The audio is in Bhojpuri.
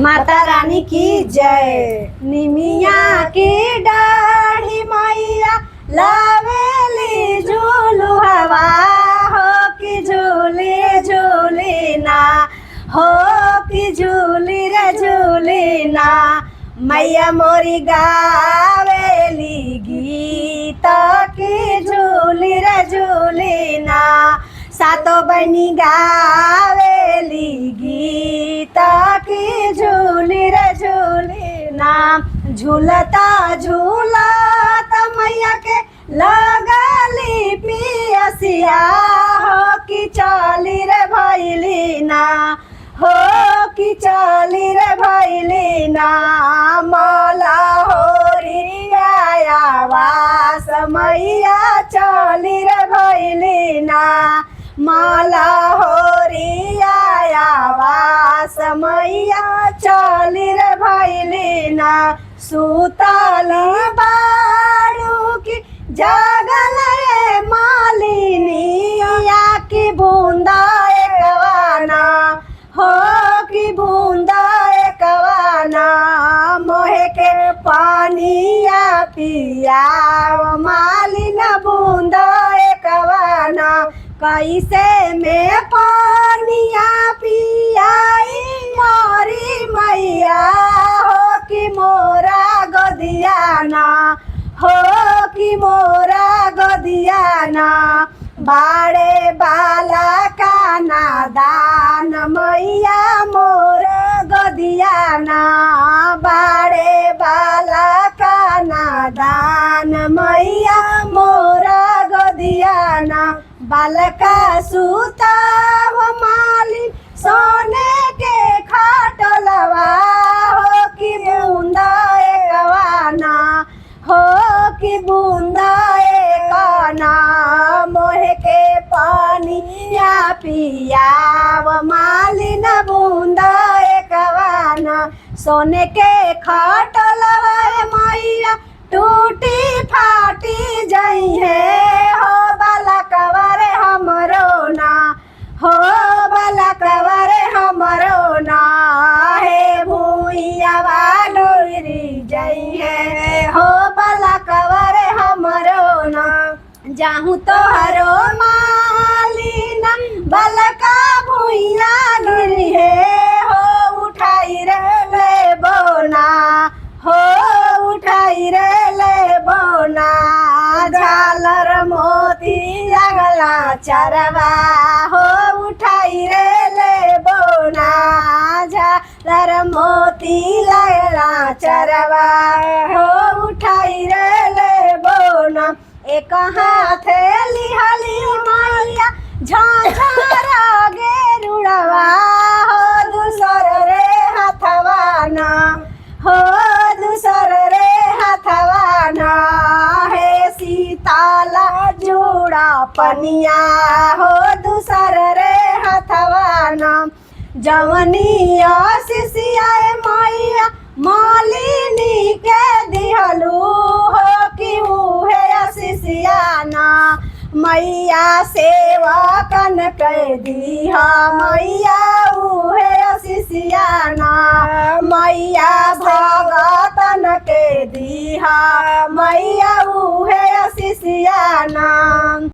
माता रानी की जय। निमिया की डाढ़ी मैया लावेली झूलू हवा हो कि झूली झूली ना हो कि झूली रे झूली ना। मैया मोरी गावेली गीत की झूली रे झूली ना। सातो बहनी गावेली गीत की झूली रे झूली ना। झूलता झूलता मैया के लगली पियसिया हो कि चली रे भैली ना हो कि चली रे भैली ना। मला होरी आवास मैया चली रे भैली ना। मला होरी आवास मैया चली रे भैली ना। सुतल बारू की जागल रे मालिनिया की बूंदा एकवाना हो कि बूंदा एकवाना। मोहे के पानिया पिया मालिन बूंदा एकवाना। कैसे में पानिया पियाई मोरी मैया हो कि मोरा गदियाना हो कि मोरा गदियाना। बाड़े बाला का नादान मैया मोर गदियाना। बाड़े बाला का नादान मैया मोर गदियाना। बालका सूता हो मालिन सोने के खाटलवा हो कि बूंदा एकवाना हो कि बूंदा एकना। मोहे के पानिया पियाव मालिन बूंदा एकवाना। सोने के खाटलवा मैया टूटी फाटी जाई है हो बालकवा रे हमरो ना हो बालकवा रे हमरो ना। हे भूइया डोरी जाई है हो बालकवा रे हमरो ना। जाहू तोहरो मालिना बालका भूइया गिरी है हो उठाई रे ले बोना हो उठाई रे ले बोना। झालर मोती लगला चरवा हो उठाई रे ले बोना। झालर मोती लगला चरवा हो उठाई रे ले बोना। एक हाथ लिहली मैया झाझरा गेरुड़वा हो दूसर रे हथवाना हो दूसर रे हथवाना। हे सीताला जोड़ा पनिया हो दूसर रे हथवाना। जवनिया सिसियाए मैया मालिनी के दिहलू हो कि उहे सिसियाना। मैया सेवकन के दीहा मैया उहे सिसियाना। मैया भगतन के दीहा मैया उहे सिसियाना।